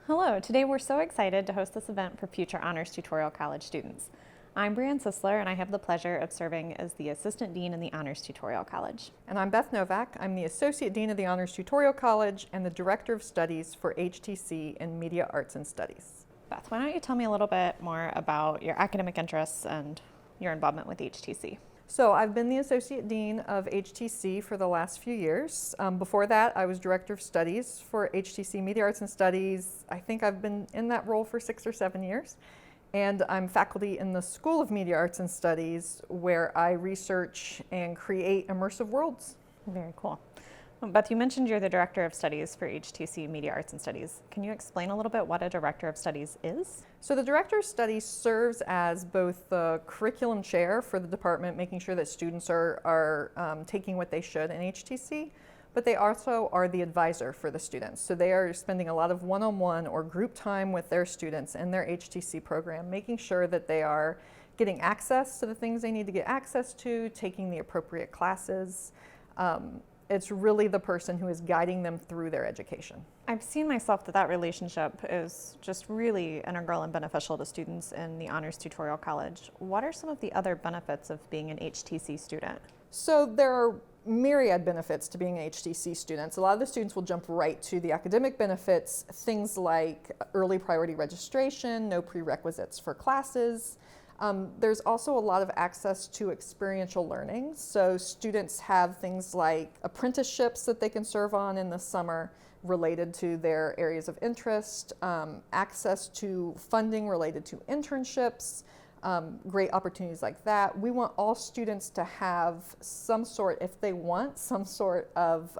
Hello, today we're so excited to host this event for future Honors Tutorial College students. I'm Brianne Sisler and I have the pleasure of serving as the Assistant Dean in the Honors Tutorial College. And I'm Beth Novak. I'm the Associate Dean of the Honors Tutorial College and the Director of Studies for HTC in Media Arts and Studies. Beth, why don't you tell me a little bit more about your academic interests and your involvement with HTC? So I've been the Associate Dean of HTC for the last few years. Before that, I was Director of Studies for HTC Media Arts and Studies. I think I've been in that role for 6 or 7 years. And I'm faculty in the School of Media Arts and Studies, where I research and create immersive worlds. Very cool. Beth, you mentioned you're the Director of Studies for HTC Media Arts and Studies. Can you explain a little bit what a Director of Studies is? So the Director of Studies serves as both the curriculum chair for the department, making sure that students are taking what they should in HTC, but they also are the advisor for the students. So they are spending a lot of one-on-one or group time with their students in their HTC program, making sure that they are getting access to the things they need to get access to, taking the appropriate classes. It's really the person who is guiding them through their education. I've seen myself that relationship is just really integral and beneficial to students in the Honors Tutorial College. What are some of the other benefits of being an HTC student? So there are myriad benefits to being HTC students. A lot of the students will jump right to the academic benefits, things like early priority registration, no prerequisites for classes. There's also a lot of access to experiential learning. So students have things like apprenticeships that they can serve on in the summer related to their areas of interest, access to funding related to internships, great opportunities like that. We want all students to have some sort, if they want, some sort of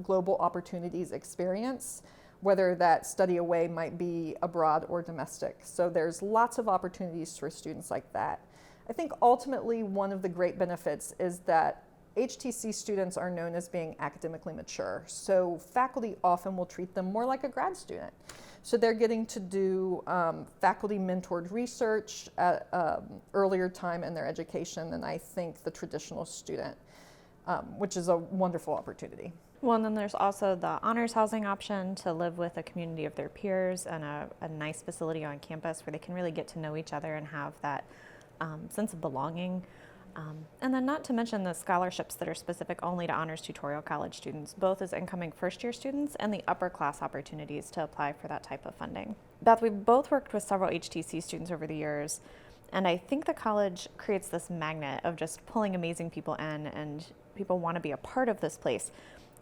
global opportunities experience, whether that study away might be abroad or domestic. So there's lots of opportunities for students like that. I think ultimately one of the great benefits is that HTC students are known as being academically mature. So faculty often will treat them more like a grad student. So they're getting to do faculty mentored research at earlier time in their education than I think the traditional student, which is a wonderful opportunity. Well, and then there's also the honors housing option to live with a community of their peers and a nice facility on campus where they can really get to know each other and have that sense of belonging. And then not to mention the scholarships that are specific only to Honors Tutorial College students, both as incoming first-year students and the upper class opportunities to apply for that type of funding. Beth, we've both worked with several HTC students over the years, and I think the college creates this magnet of just pulling amazing people in, and people want to be a part of this place.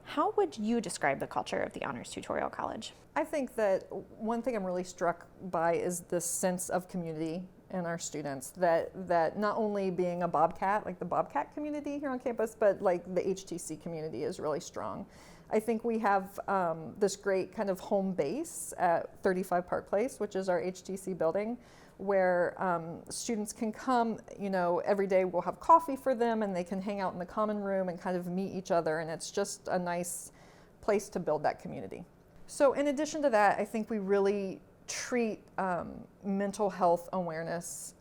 How would you describe the culture of the Honors Tutorial College? I think that one thing I'm really struck by is the sense of community in our students, that not only being a Bobcat, like the Bobcat community here on campus, but like the HTC community is really strong. I think we have this great kind of home base at 35 Park Place, which is our HTC building, where students can come, every day we'll have coffee for them and they can hang out in the common room and kind of meet each other, and it's just a nice place to build that community. So in addition to that, I think we really treat mental health awareness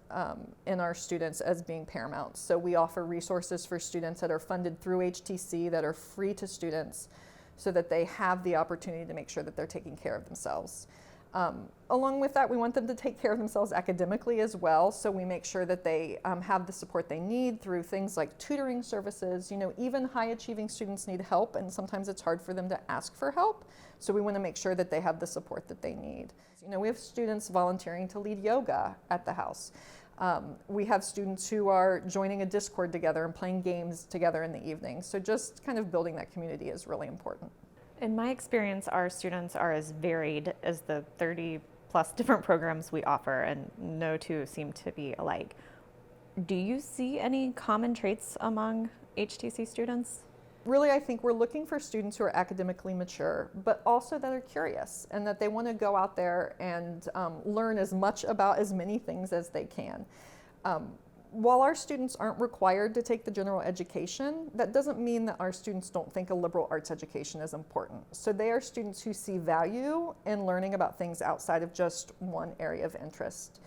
in our students as being paramount. So we offer resources for students that are funded through HTC that are free to students so that they have the opportunity to make sure that they're taking care of themselves. Along with that, we want them to take care of themselves academically as well, so we make sure that they have the support they need through things like tutoring services. Even high-achieving students need help, and sometimes it's hard for them to ask for help, so we want to make sure that they have the support that they need. We have students volunteering to lead yoga at the house. We have students who are joining a Discord together and playing games together in the evening, so just kind of building that community is really important. In my experience, our students are as varied as the 30 plus different programs we offer, and no two seem to be alike. Do you see any common traits among HTC students? Really, I think we're looking for students who are academically mature, but also that are curious and that they want to go out there and learn as much about as many things as they can. While our students aren't required to take the general education, that doesn't mean that our students don't think a liberal arts education is important. So they are students who see value in learning about things outside of just one area of interest.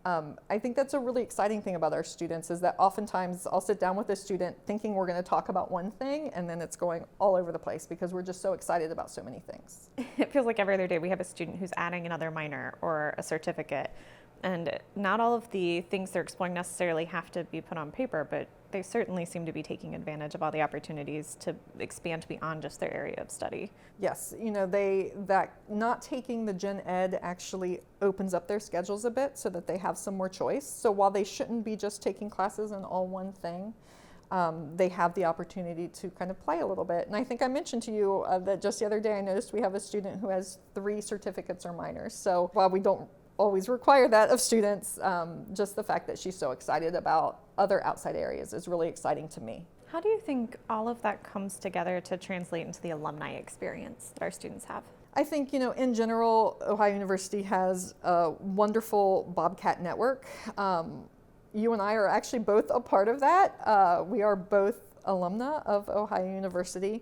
I think that's a really exciting thing about our students is that oftentimes I'll sit down with a student thinking we're going to talk about one thing, and then it's going all over the place because we're just so excited about so many things. It feels like every other day we have a student who's adding another minor or a certificate. And not all of the things they're exploring necessarily have to be put on paper, but they certainly seem to be taking advantage of all the opportunities to expand beyond just their area of study. Yes, that not taking the gen ed actually opens up their schedules a bit so that they have some more choice. So while they shouldn't be just taking classes in all one thing, they have the opportunity to kind of play a little bit. And I think I mentioned to you that just the other day I noticed we have a student who has 3 certificates or minors. So while we don't always require that of students, just the fact that she's so excited about other outside areas is really exciting to me. How do you think all of that comes together to translate into the alumni experience that our students have? I think, in general, Ohio University has a wonderful Bobcat network. You and I are actually both a part of that. We are both alumna of Ohio University.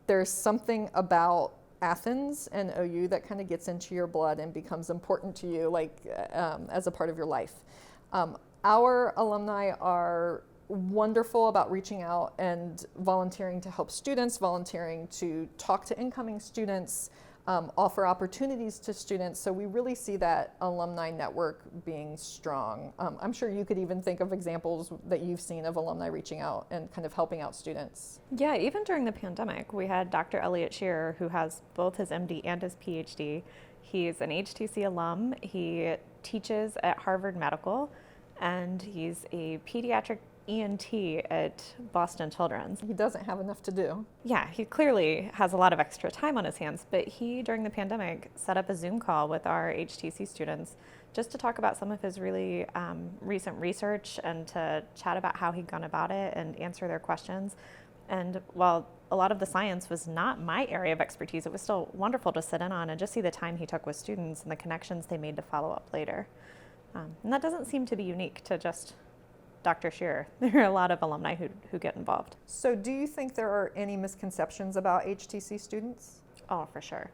There's something about Athens and OU that kind of gets into your blood and becomes important to you, as a part of your life. Our alumni are wonderful about reaching out and volunteering to help students, volunteering to talk to incoming students, offer opportunities to students. So we really see that alumni network being strong. I'm sure you could even think of examples that you've seen of alumni reaching out and kind of helping out students. Yeah, even during the pandemic, we had Dr. Elliot Shearer, who has both his MD and his PhD. He's an HTC alum. He teaches at Harvard Medical, and he's a pediatric ENT at Boston Children's. He doesn't have enough to do. Yeah, he clearly has a lot of extra time on his hands, but he, during the pandemic, set up a Zoom call with our HTC students just to talk about some of his really recent research and to chat about how he'd gone about it and answer their questions. And while a lot of the science was not my area of expertise, it was still wonderful to sit in on and just see the time he took with students and the connections they made to follow up later. And that doesn't seem to be unique to just Dr. Shearer. There are a lot of alumni who get involved. So do you think there are any misconceptions about HTC students? Oh, for sure.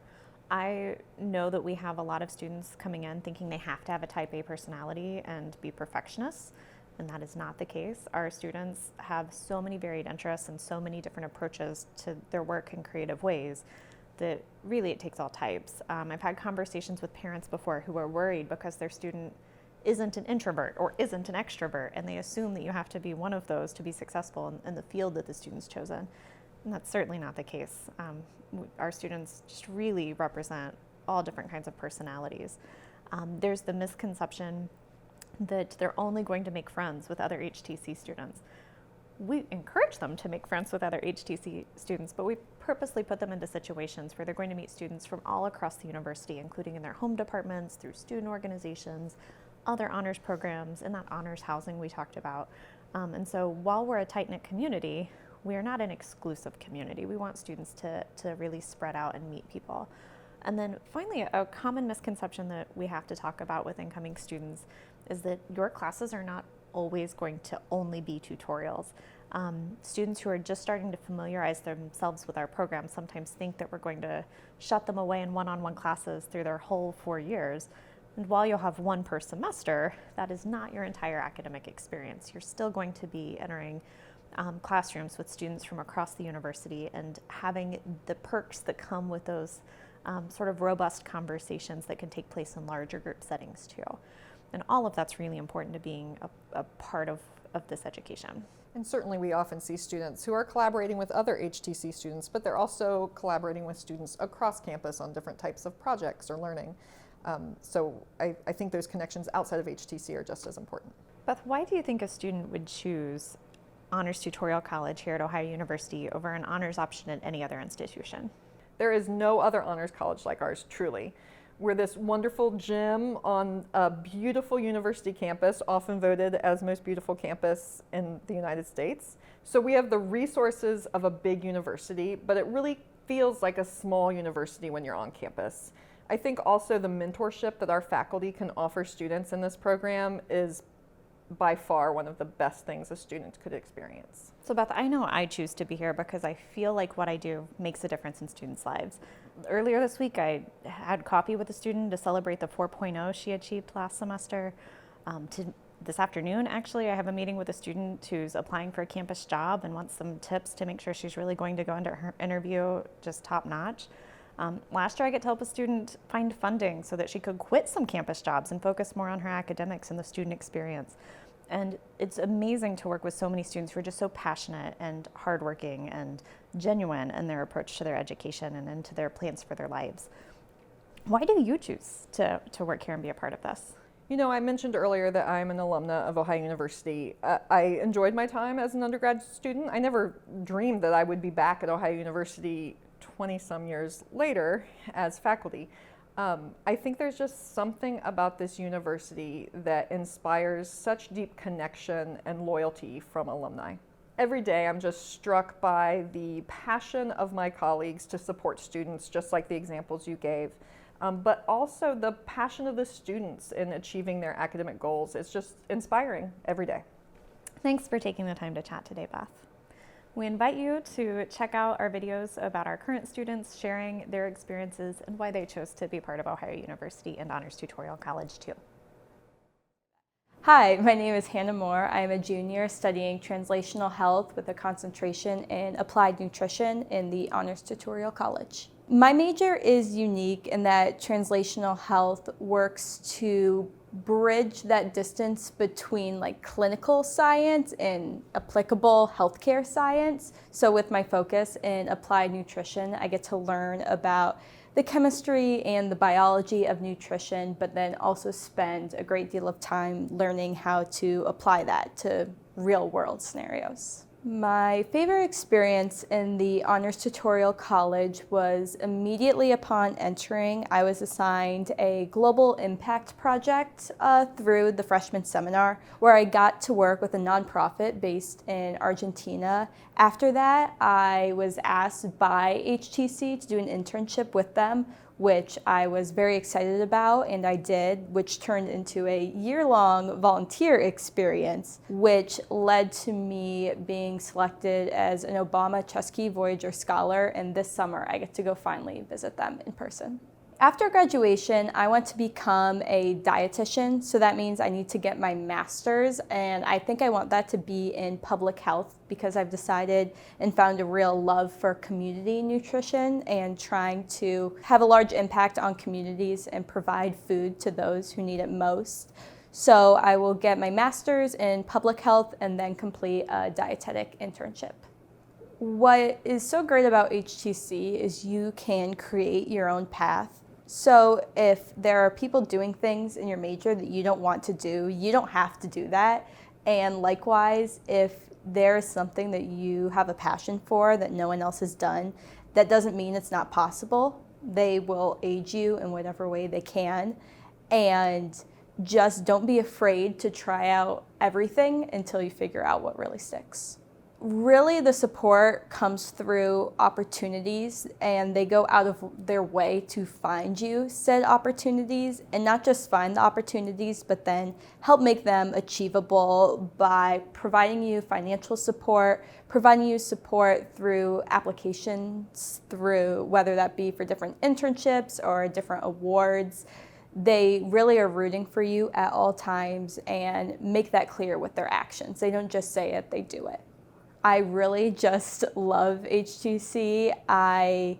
I know that we have a lot of students coming in thinking they have to have a type A personality and be perfectionists, and that is not the case. Our students have so many varied interests and so many different approaches to their work in creative ways that really it takes all types. I've had conversations with parents before who are worried because their student isn't an introvert or isn't an extrovert, and they assume that you have to be one of those to be successful in the field that the student's chosen. And that's certainly not the case. Our students just really represent all different kinds of personalities. There's the misconception that they're only going to make friends with other HTC students. We encourage them to make friends with other HTC students, but we purposely put them into situations where they're going to meet students from all across the university, including in their home departments, through student organizations, other honors programs, and that honors housing we talked about. And so while we're a tight-knit community, we are not an exclusive community. We want students to really spread out and meet people. And then finally, a common misconception that we have to talk about with incoming students is that your classes are not always going to only be tutorials. Students who are just starting to familiarize themselves with our program sometimes think that we're going to shut them away in one-on-one classes through their whole 4 years. And while you'll have one per semester, that is not your entire academic experience. You're still going to be entering classrooms with students from across the university and having the perks that come with those sort of robust conversations that can take place in larger group settings too. And all of that's really important to being a part of this education. And certainly we often see students who are collaborating with other HTC students, but they're also collaborating with students across campus on different types of projects or learning. So I think those connections outside of HTC are just as important. Beth, why do you think a student would choose Honors Tutorial College here at Ohio University over an honors option at any other institution? There is no other honors college like ours, truly. We're this wonderful gem on a beautiful university campus, often voted as most beautiful campus in the United States. So we have the resources of a big university, but it really feels like a small university when you're on campus. I think also the mentorship that our faculty can offer students in this program is by far one of the best things a student could experience. So Beth, I know I choose to be here because I feel like what I do makes a difference in students' lives. Earlier this week, I had coffee with a student to celebrate the 4.0 she achieved last semester. This afternoon, actually, I have a meeting with a student who's applying for a campus job and wants some tips to make sure she's really going to go into her interview just top notch. Last year, I got to help a student find funding so that she could quit some campus jobs and focus more on her academics and the student experience. And it's amazing to work with so many students who are just so passionate and hardworking and genuine in their approach to their education and into their plans for their lives. Why do you choose to work here and be a part of this? You know, I mentioned earlier that I'm an alumna of Ohio University. I enjoyed my time as an undergrad student. I never dreamed that I would be back at Ohio University 20-some years later as faculty. I think there's just something about this university that inspires such deep connection and loyalty from alumni. Every day I'm just struck by the passion of my colleagues to support students, just like the examples you gave. But also the passion of the students in achieving their academic goals. It's just inspiring every day. Thanks for taking the time to chat today, Beth. We invite you to check out our videos about our current students sharing their experiences and why they chose to be part of Ohio University and Honors Tutorial College too. Hi, my name is Hannah Moore. I am a junior studying translational health with a concentration in applied nutrition in the Honors Tutorial College. My major is unique in that translational health works to bridge that distance between like clinical science and applicable healthcare science. So with my focus in applied nutrition, I get to learn about the chemistry and the biology of nutrition, but then also spend a great deal of time learning how to apply that to real world scenarios. My favorite experience in the Honors Tutorial College was immediately upon entering. I was assigned a global impact project through the freshman seminar, where I got to work with a nonprofit based in Argentina. After that, I was asked by HTC to do an internship with them, which I was very excited about, and I did, which turned into a year-long volunteer experience, which led to me being selected as an Obama Chesky Voyager Scholar, and this summer I get to go finally visit them in person. After graduation, I want to become a dietitian, so that means I need to get my master's, and I think I want that to be in public health because I've decided and found a real love for community nutrition and trying to have a large impact on communities and provide food to those who need it most. So I will get my master's in public health and then complete a dietetic internship. What is so great about HTC is you can create your own path. So if there are people doing things in your major that you don't want to do, you don't have to do that. And likewise, if there's something that you have a passion for that no one else has done, that doesn't mean it's not possible. They will aid you in whatever way they can. And just don't be afraid to try out everything until you figure out what really sticks. Really, the support comes through opportunities, and they go out of their way to find you said opportunities, and not just find the opportunities, but then help make them achievable by providing you financial support, providing you support through applications, through whether that be for different internships or different awards. They really are rooting for you at all times and make that clear with their actions. They don't just say it, they do it. I really just love HTC. I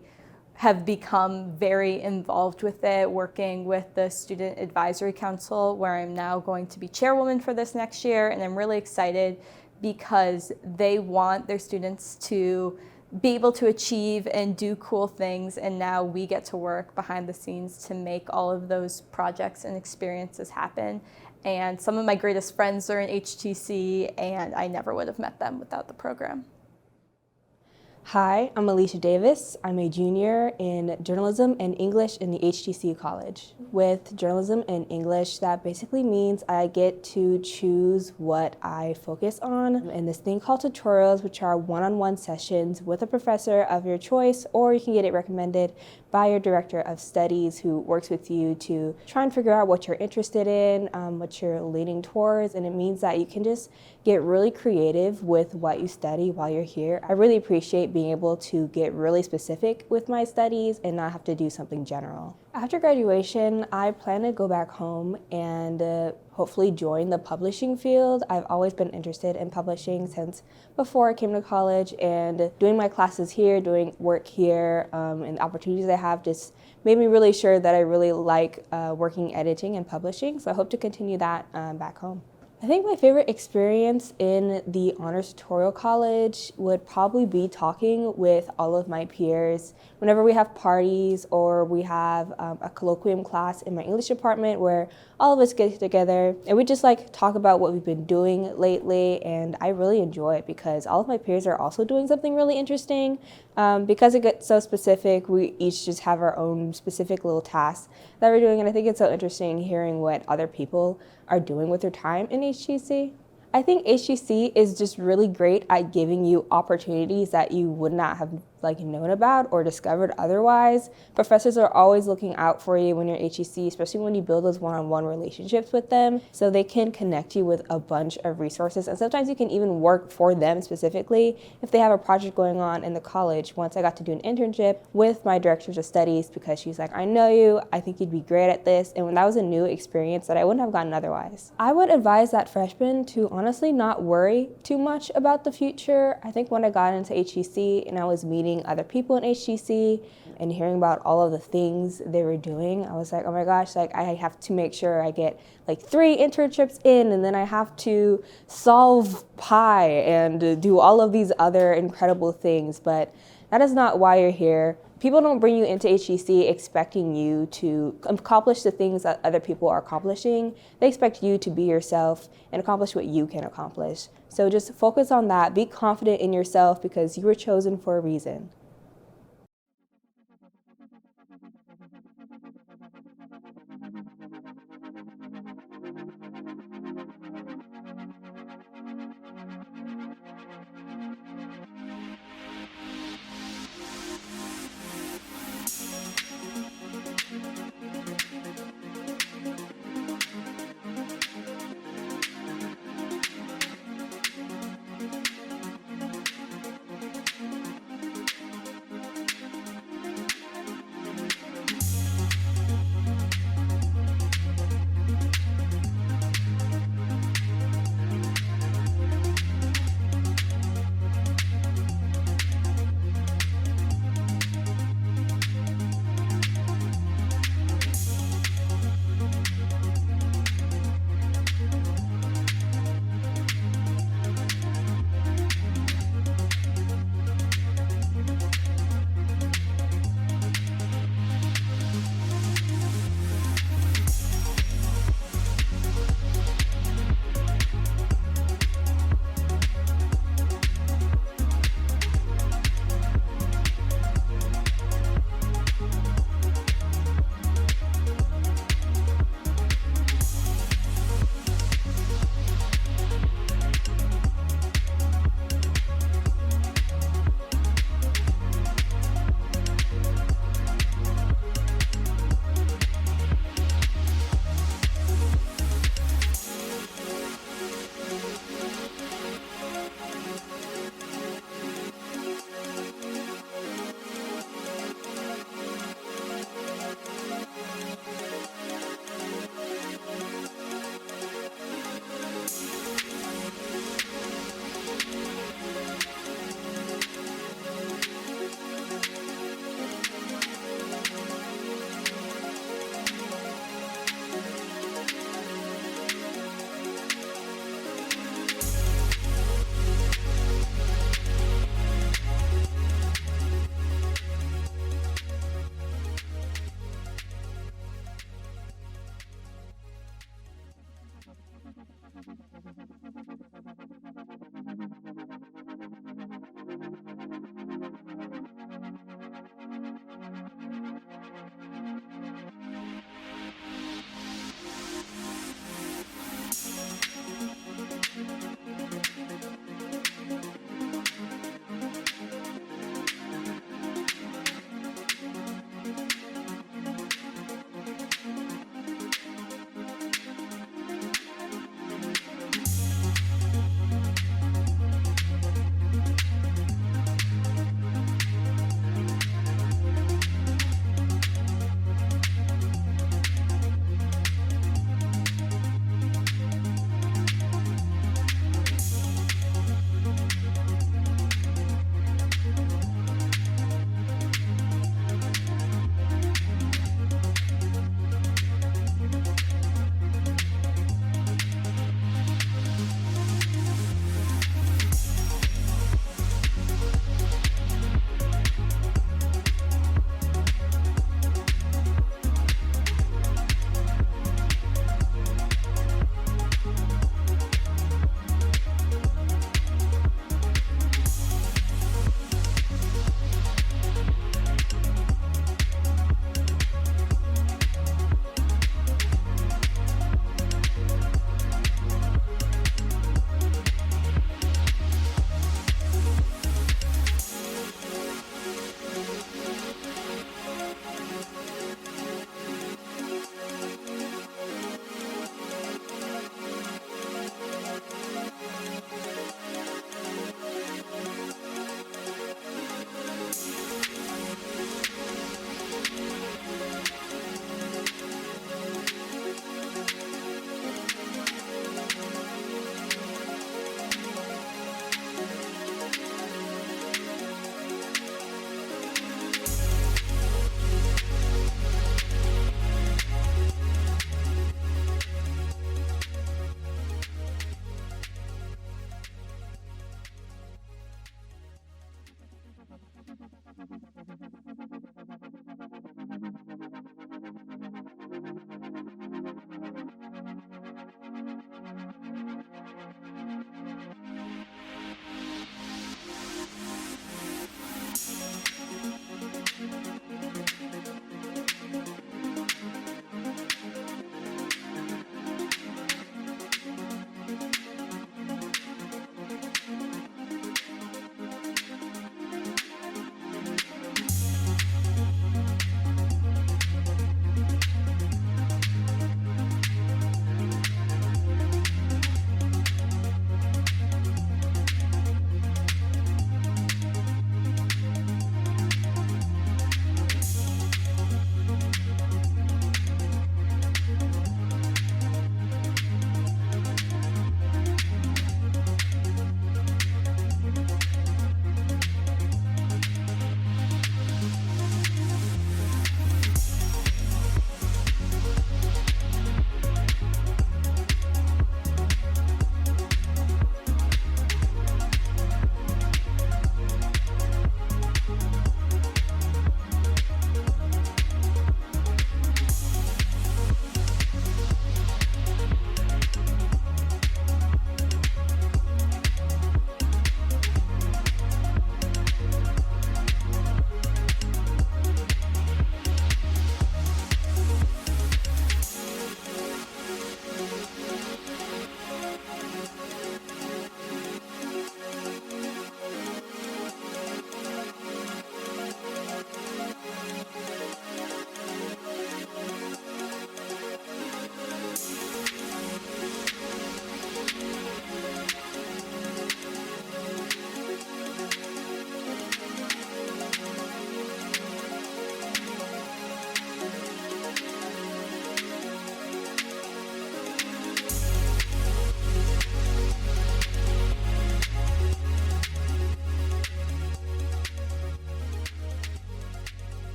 have become very involved with it, working with the Student Advisory Council, where I'm now going to be chairwoman for this next year, and I'm really excited because they want their students to be able to achieve and do cool things, and now we get to work behind the scenes to make all of those projects and experiences happen. And some of my greatest friends are in HTC, and I never would have met them without the program. Hi, I'm Alicia Davis. I'm a junior in journalism and English in the HTC College. With journalism and English, that basically means I get to choose what I focus on in this thing called tutorials, which are one-on-one sessions with a professor of your choice, or you can get it recommended by your director of studies who works with you to try and figure out what you're interested in, what you're leaning towards, and it means that you can just get really creative with what you study while you're here. I really appreciate being able to get really specific with my studies and not have to do something general. After graduation, I plan to go back home and hopefully join the publishing field. I've always been interested in publishing since before I came to college, and doing my classes here, doing work here, and the opportunities I have just made me really sure that I really like working editing and publishing, so I hope to continue that back home. I think my favorite experience in the Honors Tutorial College would probably be talking with all of my peers. Whenever we have parties or we have a colloquium class in my English department where all of us get together and we just like talk about what we've been doing lately, and I really enjoy it because all of my peers are also doing something really interesting. Because it gets so specific, we each just have our own specific little tasks that we're doing, and I think it's so interesting hearing what other people are doing with their time in HTC. I think HTC is just really great at giving you opportunities that you would not have known about or discovered otherwise. Professors are always looking out for you when you're at HTC, especially when you build those one-on-one relationships with them, so they can connect you with a bunch of resources, and sometimes you can even work for them specifically if they have a project going on in the college. Once I got to do an internship with my director of studies because she's like, I know you, I think you'd be great at this, and that was a new experience that I wouldn't have gotten otherwise. I would advise that freshmen to honestly not worry too much about the future. I think when I got into HTC and I was meeting other people in HTC and hearing about all of the things they were doing, I was like, oh my gosh, I have to make sure I get 3 internships in, and then I have to solve pi and do all of these other incredible things. But that is not why you're here. People don't bring you into HTC expecting you to accomplish the things that other people are accomplishing. They expect you to be yourself and accomplish what you can accomplish. So just focus on that. Be confident in yourself because you were chosen for a reason.